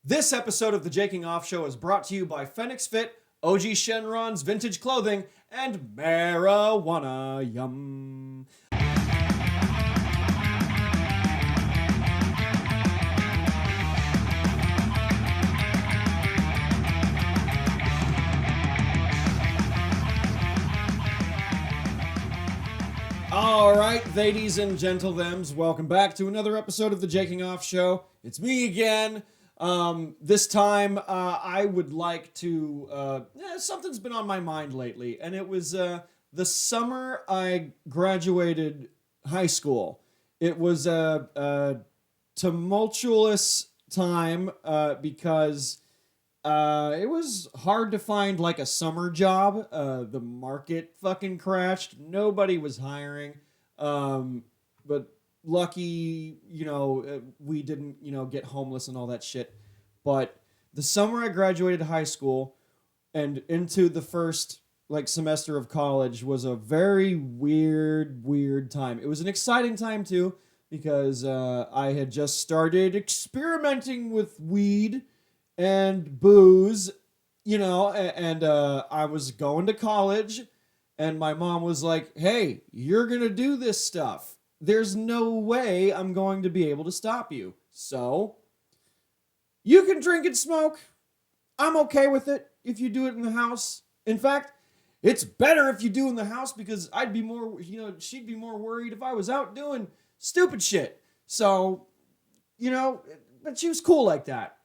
This episode of the Jaking Off Show is brought to you by Fnxfit, OG Shenrons Vintage Clothing, and Marijuana Yum. All right, ladies and gentlethems, welcome back to another episode of the Jaking Off Show. It's me again. This time, I would like to, something's been on my mind lately, and it was, the summer I graduated high school. It was a tumultuous time, because, it was hard to find, like, a summer job. The market fucking crashed. Nobody was hiring. But lucky, we didn't, get homeless and all that shit. But the summer I graduated high school and into the first semester of college was a very weird time. It was an exciting time too because I had just started experimenting with weed and booze, and I was going to college, and my mom was like, "Hey, you're gonna do this stuff. There's no way I'm going to be able to stop you. So, you can drink and smoke. I'm okay with it if you do it in the house. In fact, it's better if you do in the house because I'd be more, she'd be more worried if I was out doing stupid shit." So, but she was cool like that.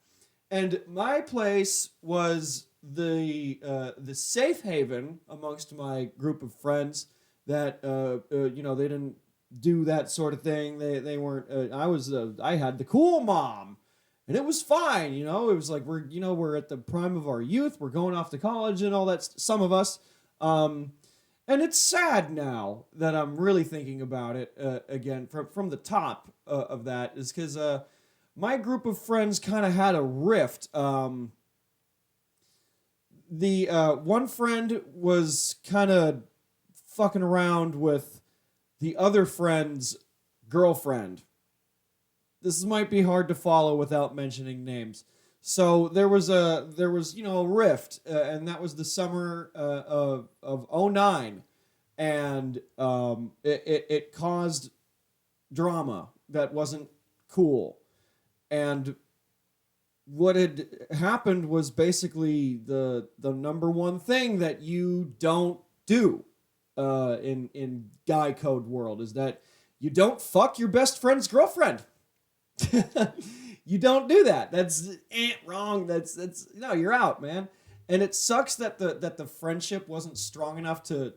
And my place was the safe haven amongst my group of friends that they didn't do that sort of thing. They weren't. I had the cool mom, and it was fine. It was like we're at the prime of our youth. We're going off to college and all that. Some of us, and it's sad now that I'm really thinking about it again from the top of that is because my group of friends kind of had a rift. The one friend was kind of fucking around with the other friend's girlfriend. This might be hard to follow without mentioning names. So there was a rift, and that was the summer of '09, and it caused drama that wasn't cool. And what had happened was basically the number one thing that you don't do in guy code world is that you don't fuck your best friend's girlfriend. You don't do that. That's wrong. That's no, you're out, man. And it sucks that the friendship wasn't strong enough to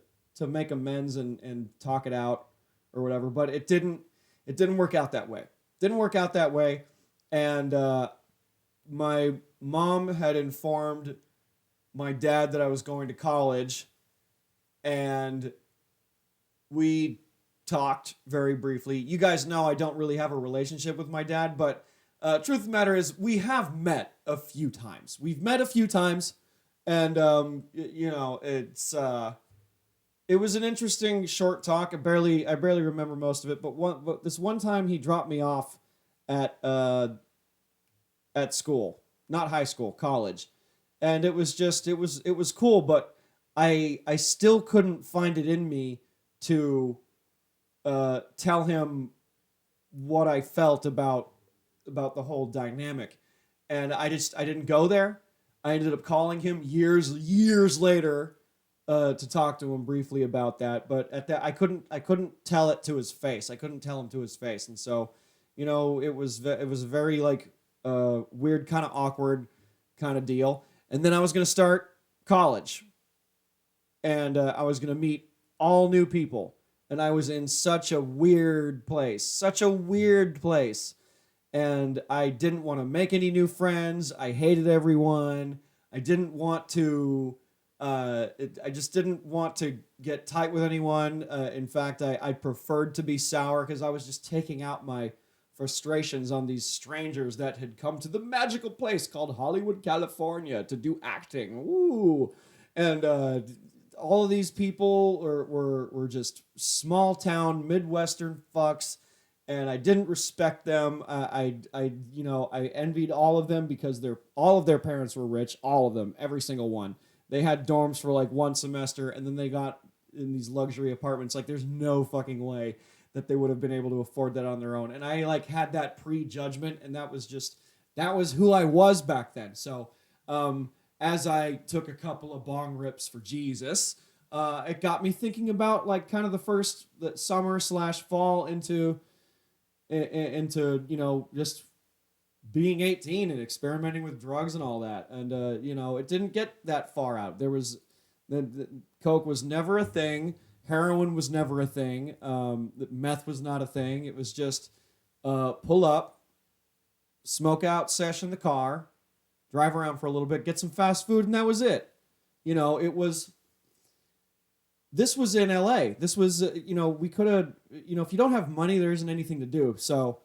make amends and talk it out or whatever. But it didn't work out that way. Didn't work out that way. And my mom had informed my dad that I was going to college, and we talked very briefly. You guys know I don't really have a relationship with my dad, but truth of the matter is we have met a few times. We've met a few times, and it was an interesting short talk. I barely remember most of it, but this one time he dropped me off at school, not high school, college. And it was cool, but I still couldn't find it in me to tell him what I felt about the whole dynamic. And I didn't go there. I ended up calling him years later to talk to him briefly about that, but at that I couldn't tell it to his face. I couldn't tell him to his face. And so, it was very weird, kind of awkward kind of deal. And then I was going to start college, and I was going to meet all new people. And I was in such a weird place. And I didn't want to make any new friends. I hated everyone. I didn't want to, I just didn't want to get tight with anyone. In fact, I preferred to be sour because I was just taking out my frustrations on these strangers that had come to the magical place called Hollywood, California to do acting. Ooh. And all of these people were just small town Midwestern fucks, and I didn't respect them. I envied all of them because all of their parents were rich, all of them, every single one. They had dorms for like one semester, and then they got in these luxury apartments. Like, there's no fucking way that they would have been able to afford that on their own. And I like had that prejudgment, and that was who I was back then. So, as I took a couple of bong rips for Jesus, it got me thinking about like kind of the summer slash fall into just being 18 and experimenting with drugs and all that. And it didn't get that far out. The coke was never a thing. Heroin was never a thing. Meth was not a thing. It was just pull up, smoke out sesh in the car, drive around for a little bit, get some fast food, and that was it. This was in LA. This was, we could have, if you don't have money, there isn't anything to do. So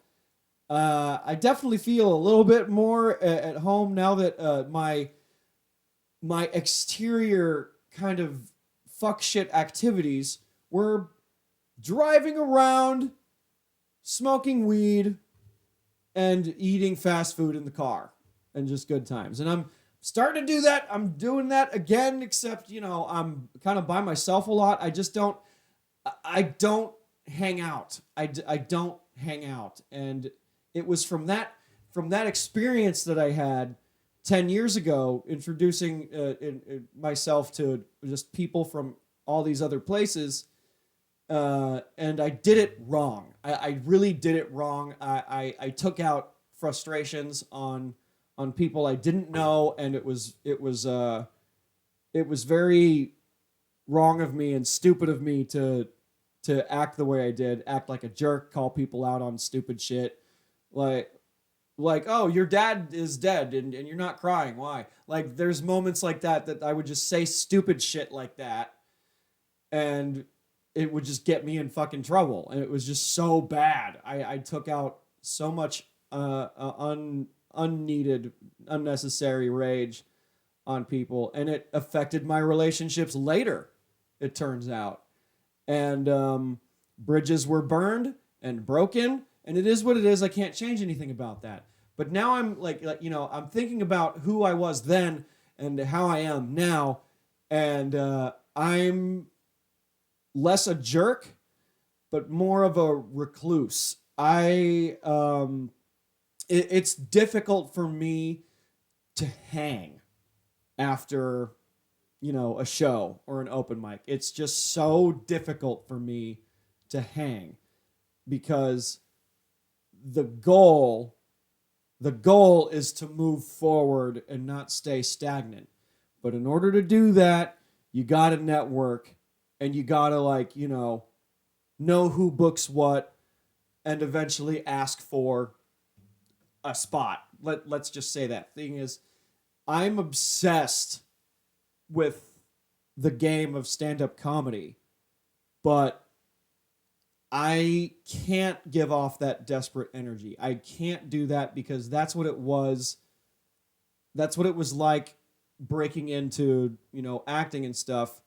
I definitely feel a little bit more at home now that my exterior kind of fuck shit activities were driving around, smoking weed, and eating fast food in the car, and just good times. And I'm starting to do that. I'm doing that again, except, I'm kind of by myself a lot. I don't hang out. I don't hang out. And it was from that experience that I had 10 years ago, introducing myself to just people from all these other places. And I did it wrong. I really did it wrong. I took out frustrations on people I didn't know, and it was very wrong of me and stupid of me to act the way I did, act like a jerk, call people out on stupid shit, like oh, your dad is dead and you're not crying, why? Like, there's moments like that I would just say stupid shit like that, and it would just get me in fucking trouble, and it was just so bad. I took out so much unneeded, unnecessary rage on people, and it affected my relationships later, it turns out. And bridges were burned and broken, and it is what it is. I can't change anything about that. But now I'm I'm thinking about who I was then and how I am now, and I'm less a jerk, but more of a recluse. It's difficult for me to hang after, a show or an open mic. It's just so difficult for me to hang because the goal is to move forward and not stay stagnant. But in order to do that, you got to network, and you got to know who books what, and eventually ask for a spot. Let's just say that. Thing is, I'm obsessed with the game of stand-up comedy, but I can't give off that desperate energy. I can't do that because that's what it was. That's what it was like breaking into, acting and stuff,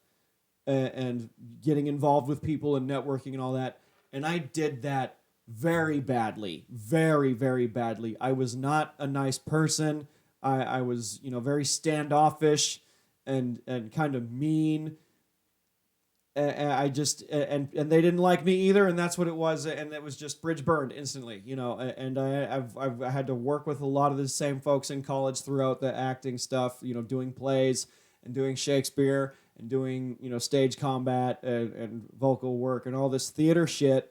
and getting involved with people and networking and all that. And I did that very badly, very, very badly. I was not a nice person. I was, very standoffish and kind of mean. And they didn't like me either, and that's what it was. And it was just bridge burned instantly, And I've had to work with a lot of the same folks in college throughout the acting stuff, doing plays and doing Shakespeare and doing, stage combat and vocal work and all this theater shit.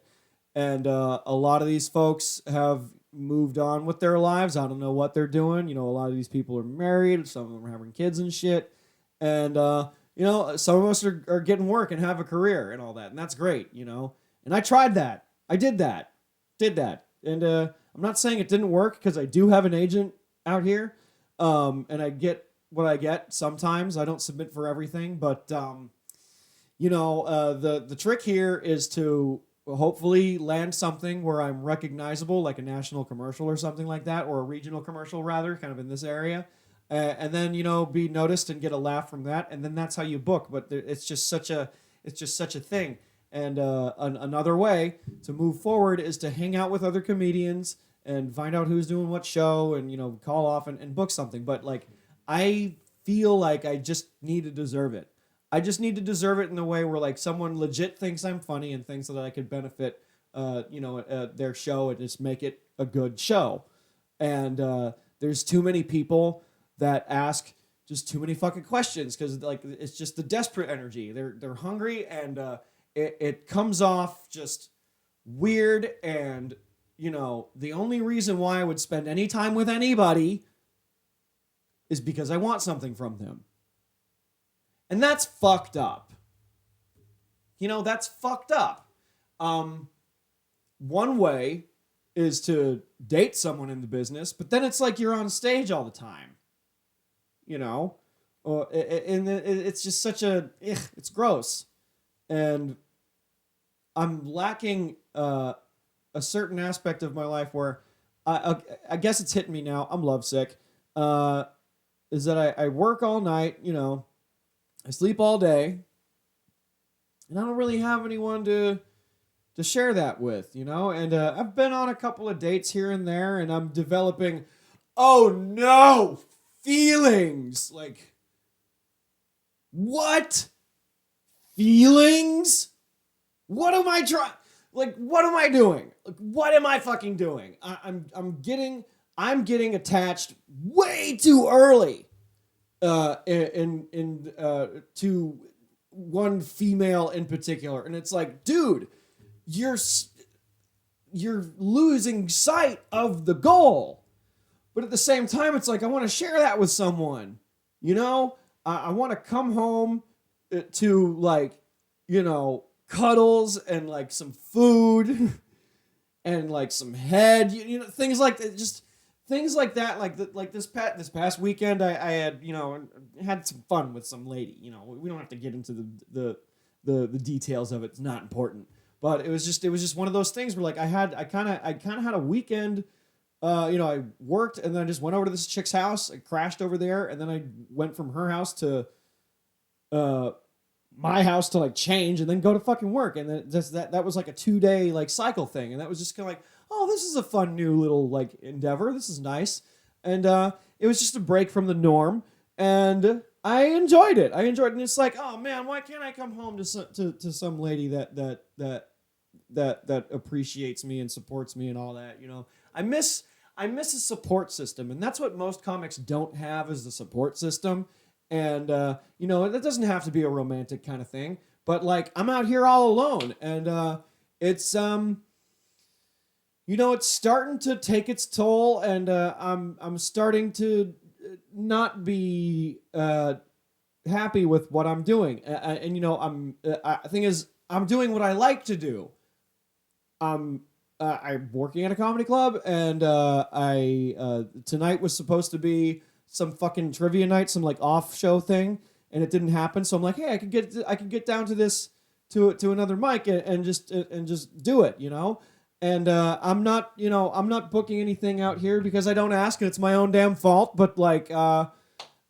And a lot of these folks have moved on with their lives. I don't know what they're doing. A lot of these people are married. Some of them are having kids and shit. And, some of us are getting work and have a career and all that. And that's great, And I tried that. I did that. And I'm not saying it didn't work, because I do have an agent out here. And I get what I get sometimes. I don't submit for everything. But, the trick here is to hopefully land something where I'm recognizable, like a national commercial or something like that, or a regional commercial rather, kind of in this area, and then be noticed and get a laugh from that, and then that's how you book. But it's just such a thing, And another way to move forward is to hang out with other comedians and find out who's doing what show and, call off and book something. But, like, I feel like I just need to deserve it. I just need to deserve it in a way where, like, someone legit thinks I'm funny and thinks that I could benefit, their show and just make it a good show. And there's too many people that ask just too many fucking questions because, like, it's just the desperate energy. They're hungry, and it comes off just weird. And the only reason why I would spend any time with anybody is because I want something from them, and that's fucked up. That's fucked up. One way is to date someone in the business, but then it's like you're on stage all the time. And it's just such it's gross. And I'm lacking a certain aspect of my life where I guess it's hitting me now. I'm lovesick. Is that I work all night, I sleep all day, and I don't really have anyone to share that with, and I've been on a couple of dates here and there, and I'm developing, oh no, feelings. Like, what? Feelings? What am I trying? Like, what am I doing? Like, what am I fucking doing? I'm getting attached way too early to one female in particular, and it's like, dude, you're losing sight of the goal. But at the same time, it's like, I want to share that with someone. I want to come home to, like, cuddles and, like, some food and, like, some head, things like that. Just things like that. Like this past weekend, I had, had some fun with some lady. We don't have to get into the details of it. It's not important. But it was just one of those things where, like, I kind of had a weekend. I worked, and then I just went over to this chick's house. I crashed over there, and then I went from her house to my house to, like, change, and then go to fucking work. And then that was like a 2-day, like, cycle thing, and that was just kind of like, oh, this is a fun new little, like, endeavor. This is nice, and it was just a break from the norm, and I enjoyed it. And it's like, oh man, why can't I come home to some lady that appreciates me and supports me and all that? I miss a support system, and that's what most comics don't have, is the support system. And that doesn't have to be a romantic kind of thing, but, like, I'm out here all alone, and it's it's starting to take its toll, and I'm starting to not be happy with what I'm doing, and the thing is, I'm doing what I like to do. I'm working at a comedy club, and I tonight was supposed to be some fucking trivia night, some, like, off show thing, and it didn't happen. So I'm like, hey, I could get down to this to another mic and just do it, And I'm not booking anything out here because I don't ask, and it's my own damn fault. But, like,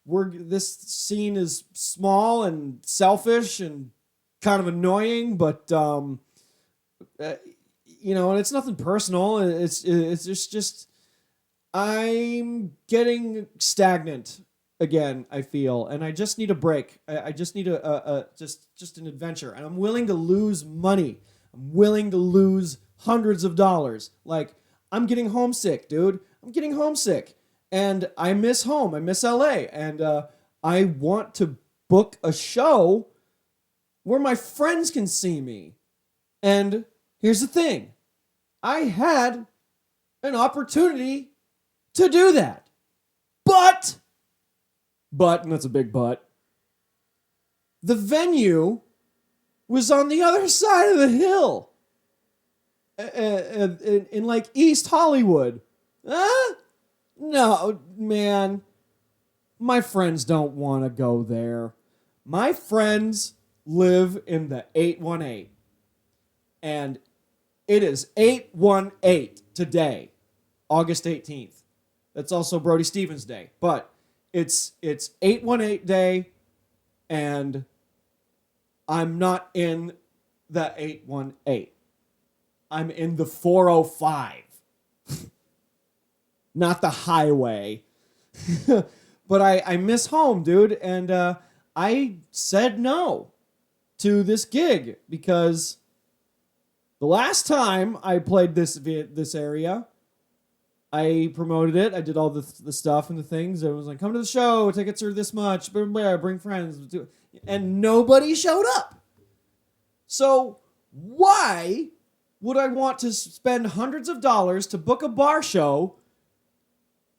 this scene is small and selfish and kind of annoying, but and it's nothing personal. It's just I'm getting stagnant again, I feel, and I just need a break. I just need just an adventure, and I'm willing to lose money. I'm willing to lose hundreds of dollars. Like, I'm getting homesick, dude. I'm getting homesick, and I miss home. I miss LA, and I want to book a show where my friends can see me. And here's the thing. I had an opportunity to do that. But, and that's a big but, the venue was on the other side of the hill. In like East Hollywood. No, man. My friends don't want to go there. My friends live in the 818. And it is 818 today, August 18th. That's also Brody Stevens Day. But it's 818 day, and I'm not in the 818. I'm in the 405. Not the highway. But I miss home, dude. And I said no to this gig because the last time I played this area, I promoted it. I did all the stuff and the things. It was like, come to the show. Tickets are this much. Bring friends. And nobody showed up. So why would I want to spend hundreds of dollars to book a bar show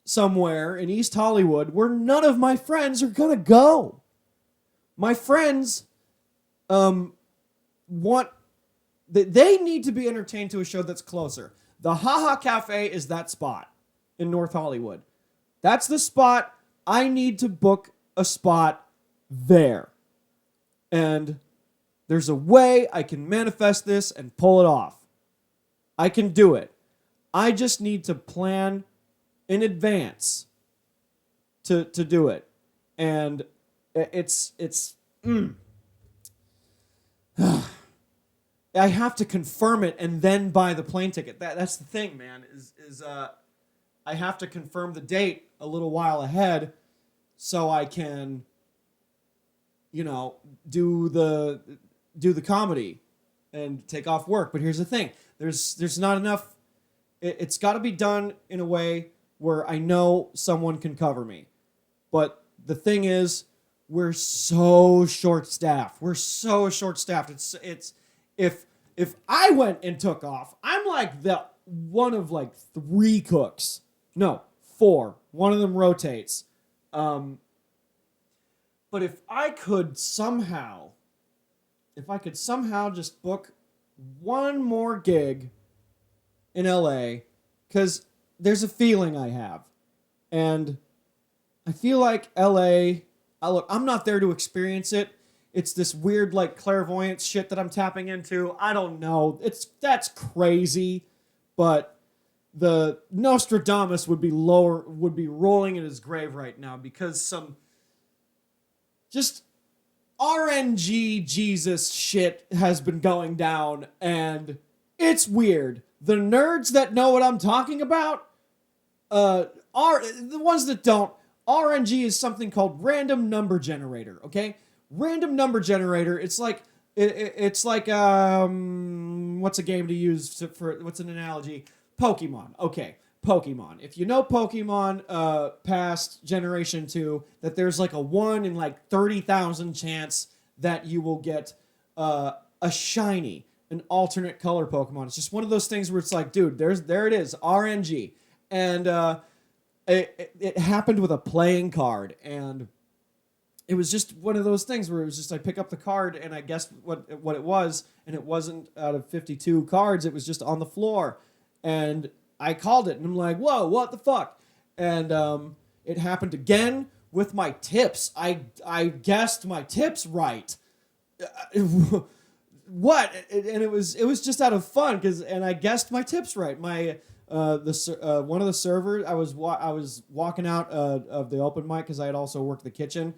somewhere in East Hollywood where none of my friends are going to go? My friends want... They need to be entertained to a show that's closer. The Haha Cafe is that spot in North Hollywood. That's the spot. I need to book a spot there. And there's a way I can manifest this and pull it off. I can do it. I just need to plan in advance to do it. And it's I have to confirm it and then buy the plane ticket. That's the thing, man, is I have to confirm the date a little while ahead so I can, do the comedy and take off work. But here's the thing. There's not enough. It's got to be done in a way where I know someone can cover me. But the thing is, we're so short-staffed. It's if I went and took off, I'm like the one of like 3 cooks. No, 4. One of them rotates. But if I could somehow just book one more gig in LA, because there's a feeling I have. And I feel like LA, I'm not there to experience it. It's this weird, like, clairvoyance shit that I'm tapping into. I don't know. That's crazy. But the Nostradamus would be rolling in his grave right now because some just RNG Jesus shit has been going down, and it's weird. The nerds that know what I'm talking about are the ones that don't. RNG is something called random number generator, okay? Random number generator, it's like what's a game to use for what's an analogy? Pokemon. Okay, Pokemon. If you know Pokemon past Generation 2, that there's like a 1 in like 30,000 chance that you will get a shiny, an alternate color Pokemon. It's just one of those things where it's like, dude, there it is, RNG. And it happened with a playing card, and it was just one of those things where it was just I pick up the card and I guessed what it was, and it wasn't out of 52 cards. It was just on the floor, and I called it, and I'm like, whoa, what the fuck? And it happened again with my tips. I guessed my tips right. What? And it was just out of fun and I guessed my tips right. My one of the servers, I was walking out of the open mic because I had also worked the kitchen.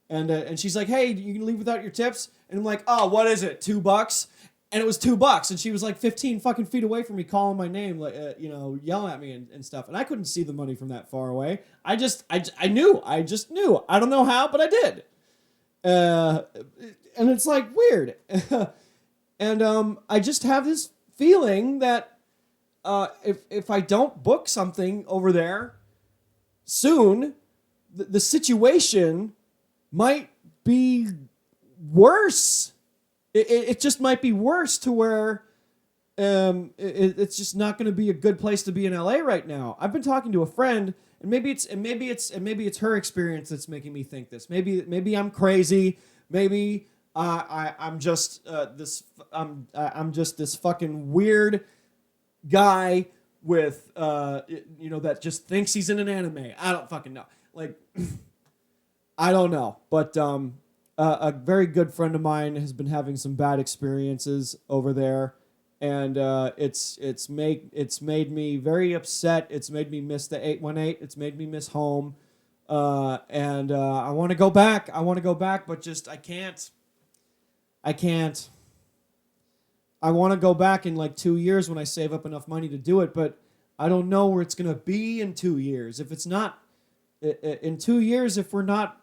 And she's like, hey, you can leave without your tips? And I'm like, oh, what is it, $2? And it was $2. And she was like 15 fucking feet away from me calling my name, like, yelling at me and stuff. And I couldn't see the money from that far away. I just knew. I don't know how, but I did. And it's like weird. And I just have this feeling that if I don't book something over there soon, the situation might be worse. It just might be worse to where it's just not going to be a good place to be in LA right now. I've been talking to a friend, and maybe it's her experience that's making me think this. Maybe I'm crazy. Maybe I'm just this fucking weird guy with that just thinks he's in an anime. I don't fucking know. Like. I don't know, but a very good friend of mine has been having some bad experiences over there, and it's made me very upset. It's made me miss the 818. It's made me miss home, and I want to go back. But just I can't. I want to go back in like 2 years when I save up enough money to do it, but I don't know where it's going to be in 2 years. If it's not in 2 years, if we're not,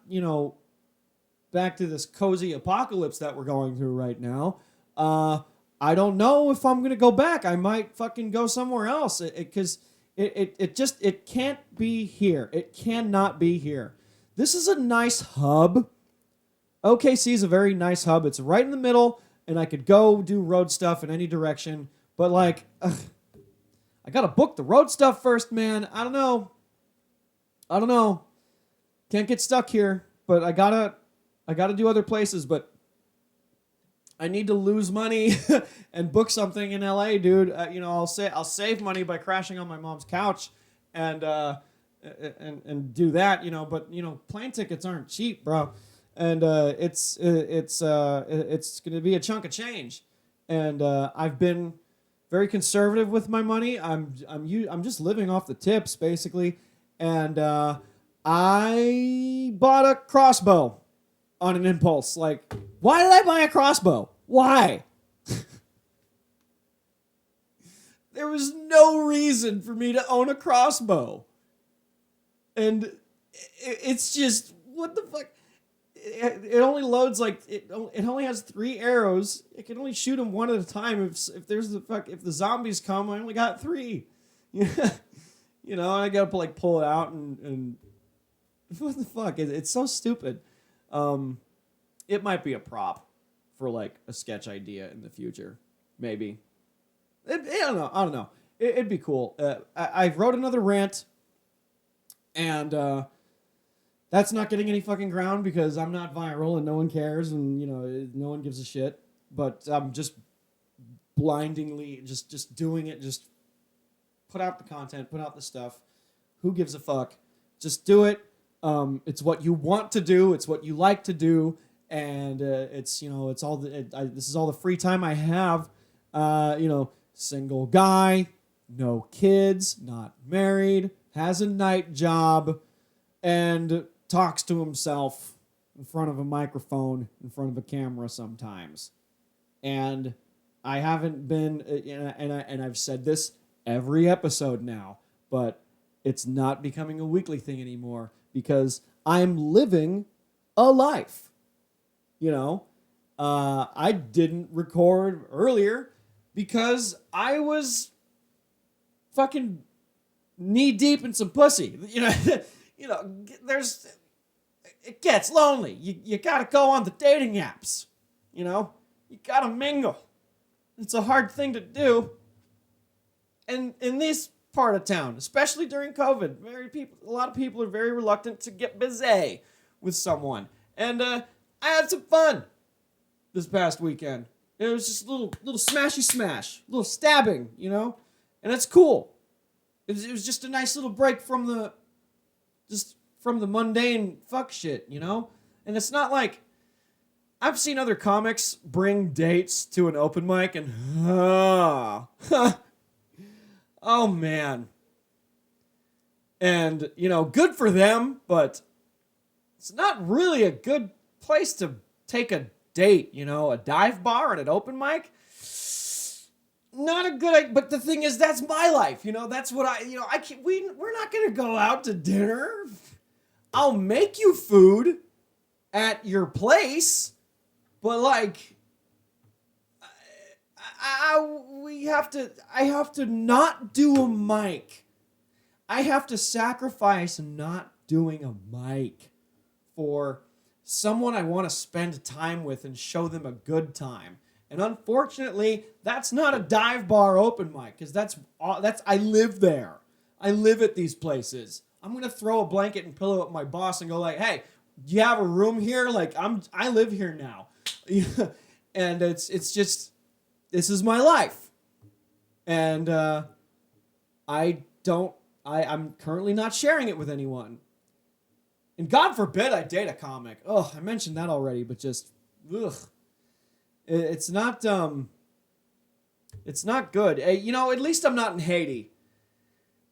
back to this cozy apocalypse that we're going through right now, I don't know if I'm going to go back. I might fucking go somewhere else because it can't be here. It cannot be here. This is a nice hub. OKC is a very nice hub. It's right in the middle, and I could go do road stuff in any direction. But I gotta book the road stuff first, man. I don't know. Can't get stuck here, but I gotta do other places. But I need to lose money and book something in LA, dude. I'll save money by crashing on my mom's couch, and do that. But plane tickets aren't cheap, bro. And it's gonna be a chunk of change. And I've been very conservative with my money. I'm just living off the tips basically. And I bought a crossbow on an impulse. Like, why did I buy a crossbow? Why? There was no reason for me to own a crossbow. And it's just, what the fuck? It only loads it only has 3 arrows. It can only shoot them one at a time. If the zombies come, I only got 3. I gotta pull it out and what the fuck? It's so stupid. It might be a prop for a sketch idea in the future, maybe. I don't know. It'd be cool. I wrote another rant, and that's not getting any fucking ground because I'm not viral and no one cares and no one gives a shit. But I'm just blindingly just doing it. Just put out the content, put out the stuff. Who gives a fuck? Just do it. It's what you want to do. It's what you like to do, and it's all this is all the free time I have. Single guy, no kids, not married, has a night job, and talks to himself in front of a microphone, in front of a camera sometimes. And I haven't been, and I've said this every episode now, but it's not becoming a weekly thing anymore because I'm living a life. I didn't record earlier because I was fucking knee deep in some pussy. It gets lonely. You gotta go on the dating apps. You gotta mingle. It's a hard thing to do. And in this part of town, especially during COVID, a lot of people are very reluctant to get busy with someone. And I had some fun this past weekend. It was just a little smashy smash, a little stabbing, and it's cool. It was just a nice little break from the mundane fuck shit, And it's not like I've seen other comics bring dates to an open mic and oh man. And, good for them, but it's not really a good place to take a date, a dive bar at an open mic. Not a good idea, but the thing is, that's my life, that's what I can't, we're not going to go out to dinner. I'll make you food at your place, but I have to not do a mic. I have to sacrifice not doing a mic for someone I want to spend time with and show them a good time. And unfortunately, that's not a dive bar open mic because that's I live there. I live at these places. I'm gonna throw a blanket and pillow at my boss and go hey, do you have a room here? I live here now, and it's just this is my life, and I'm currently not sharing it with anyone. And God forbid I date a comic. Oh, I mentioned that already, but just ugh. It's not good. At least I'm not in Haiti.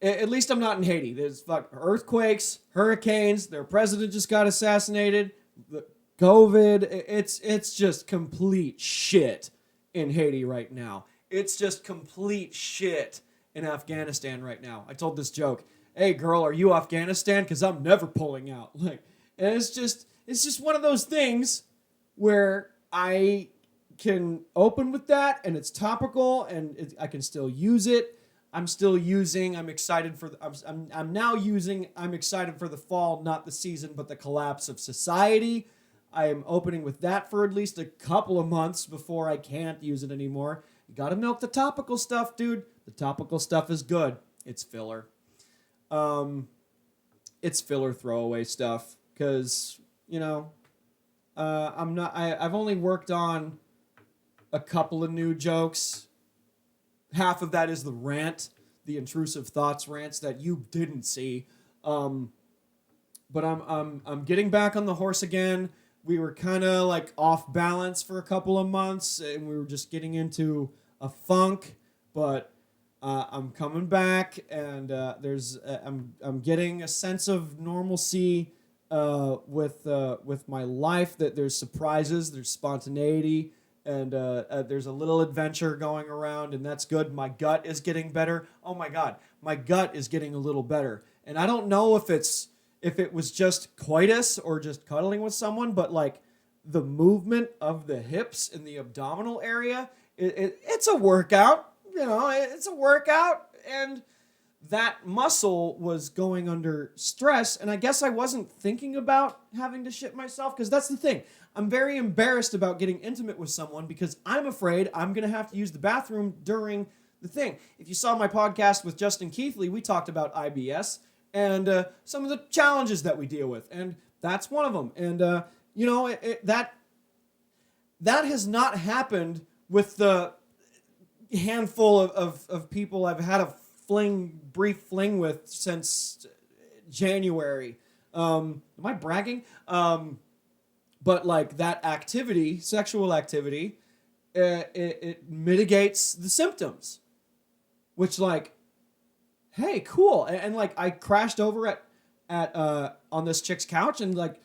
There's earthquakes, hurricanes, their president just got assassinated, the COVID, it's just complete shit in Haiti right now. It's just complete shit in Afghanistan right now. I told this joke. Hey girl, are you Afghanistan? Because I'm never pulling out. Like, and it's just one of those things where I can open with that and it's topical and I can still use it. I'm still using. I'm excited for. I'm now using. I'm excited for the fall, not the season, but the collapse of society. I am opening with that for at least a couple of months before I can't use it anymore. You gotta milk the topical stuff, dude. The topical stuff is good. It's filler. It's filler throwaway stuff because I'm not. I've only worked on a couple of new jokes. Half of that is the rant, the intrusive thoughts rants that you didn't see. But I'm getting back on the horse again. We were kind of like off balance for a couple of months, and we were just getting into a funk. But I'm coming back, and I'm getting a sense of normalcy with my life. That there's surprises, there's spontaneity, and there's a little adventure going around, and that's good. My gut is getting better. Oh my God, my gut is getting a little better, and I don't know if it was just coitus or just cuddling with someone, but like the movement of the hips in the abdominal area, it's a workout. It's a workout, and that muscle was going under stress, and I guess I wasn't thinking about having to shit myself, because that's the thing. I'm very embarrassed about getting intimate with someone because I'm afraid I'm going to have to use the bathroom during the thing. If you saw my podcast with Justin Keithley, we talked about IBS and some of the challenges that we deal with, and that's one of them. And, that has not happened with the handful of people I've had a brief fling with since January. Am I bragging? But like that activity, sexual activity, it mitigates the symptoms, which like, hey, cool. And like I crashed over at on this chick's couch, and like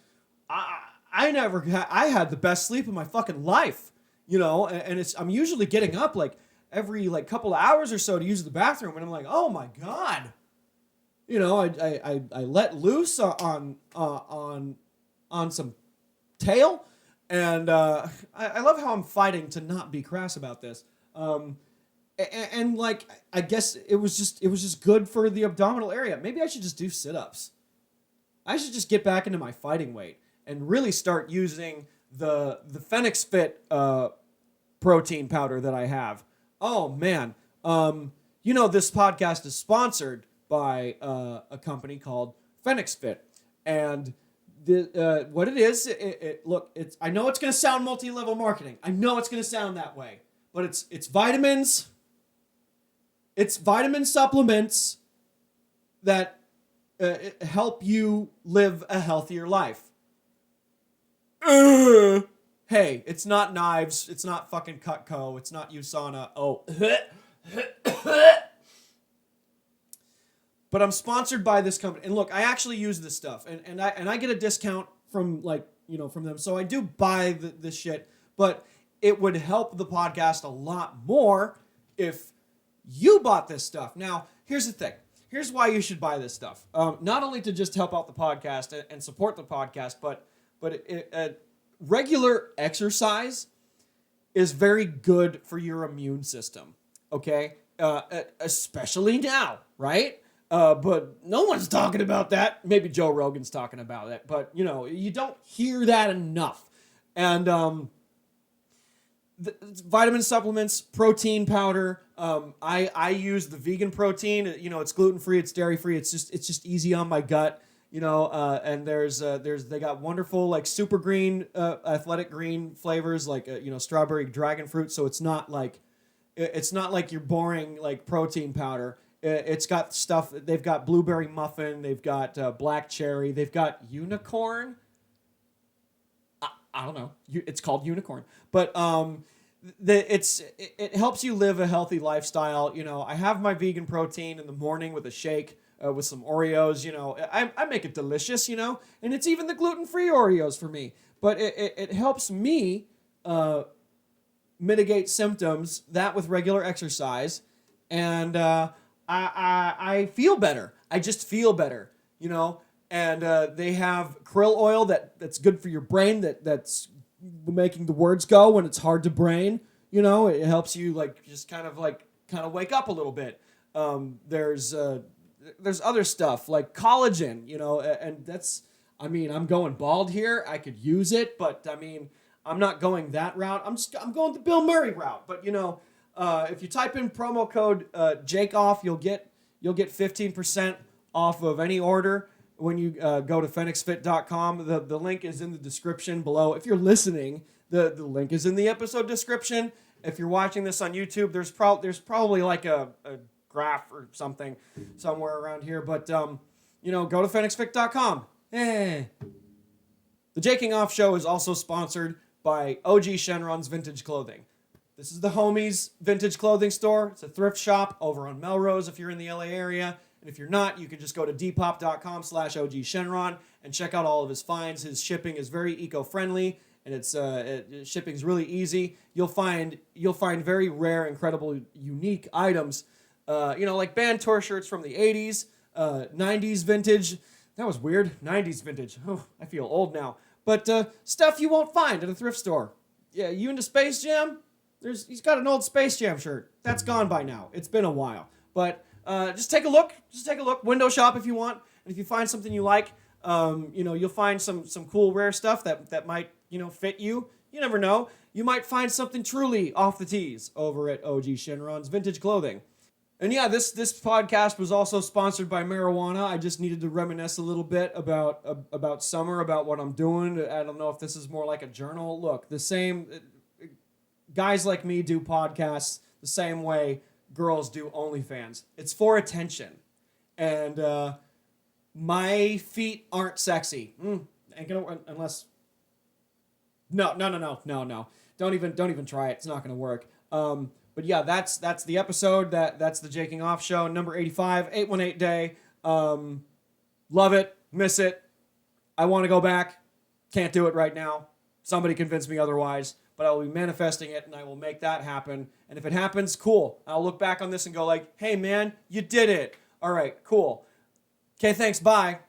I had the best sleep of my fucking life, and I'm usually getting up like every like couple of hours or so to use the bathroom, and I'm like, oh my God, I let loose on some tail, and I love how I'm fighting to not be crass about this, and like I guess it was just good for the abdominal area. Maybe I should just do sit-ups. I should just get back into my fighting weight and really start using the Fnxfit protein powder that I have. Oh man, this podcast is sponsored by a company called Fnxfit, and what it is, look, I know it's going to sound multi-level marketing. I know it's going to sound that way, but it's vitamins. It's vitamin supplements that help you live a healthier life. Hey, it's not Knives. It's not fucking Cutco. It's not USANA. Oh. But I'm sponsored by this company. And look, I actually use this stuff. And I get a discount from from them. So I do buy this shit. But it would help the podcast a lot more if you bought this stuff. Now, here's the thing. Here's why you should buy this stuff. Not only to just help out the podcast and support the podcast, but regular exercise is very good for your immune system. Okay? Especially now, right? But no one's talking about that. Maybe Joe Rogan's talking about it, but you don't hear that enough. And the vitamin supplements, protein powder. I use the vegan protein. It's gluten-free, it's dairy-free. It's just easy on my gut. And they got wonderful like super green, athletic green flavors like strawberry dragon fruit. So it's not like your boring like protein powder. It's got stuff. They've got blueberry muffin. They've got black cherry. They've got unicorn. I don't know. It's called unicorn, but it helps you live a healthy lifestyle. I have my vegan protein in the morning with a shake with some Oreos. I make it delicious. And it's even the gluten-free Oreos for me. But it helps me mitigate symptoms, that with regular exercise, and I feel better. I just feel better, you know. And they have krill oil that's good for your brain. That's making the words go when it's hard to brain. You know, it helps you like just kind of wake up a little bit. There's other stuff like collagen, you know, and that's. I mean, I'm going bald here. I could use it, but I mean, I'm not going that route. I'm going the Bill Murray route. But you know, if you type in promo code JakeOff, you'll get 15% off of any order when you go to Fnxfit.com. The link is in the description below. If you're listening, the link is in the episode description. If you're watching this on YouTube, there's probably like a graph or something somewhere around here. But you know, go to Fnxfit.com. The Jaking Off Show is also sponsored by OG Shenrons Vintage Clothing. This is the homies' vintage clothing store. It's a thrift shop over on Melrose if you're in the LA area. And if you're not, you can just go to depop.com/OG Shenron and check out all of his finds. His shipping is very eco-friendly, and shipping's really easy. You'll find very rare, incredible, unique items. You know, like band tour shirts from the 80s, 90s vintage. That was weird. 90s vintage. Oh, I feel old now. But stuff you won't find at a thrift store. Yeah, you into Space Jam? He's got an old Space Jam shirt. That's gone by now. It's been a while. But just take a look. Window shop if you want. And if you find something you like, you know, you'll find some cool rare stuff that might, you know, fit you. You never know. You might find something truly off the tees over at OG Shenron's Vintage Clothing. And yeah, this podcast was also sponsored by marijuana. I just needed to reminisce a little bit about summer, about what I'm doing. I don't know if this is more like a journal. Look, the same guys like me do podcasts the same way girls do OnlyFans. It's for attention, and my feet aren't sexy. Ain't gonna unless. No. Don't even try it. It's not gonna work. But yeah, that's the episode. That's the Jaking Off Show, number 85, 818 day. Love it, miss it. I want to go back. Can't do it right now. Somebody convince me otherwise. But I will be manifesting it, and I will make that happen. And if it happens, cool. I'll look back on this and go like, hey man, you did it. All right, cool. Okay, thanks, bye.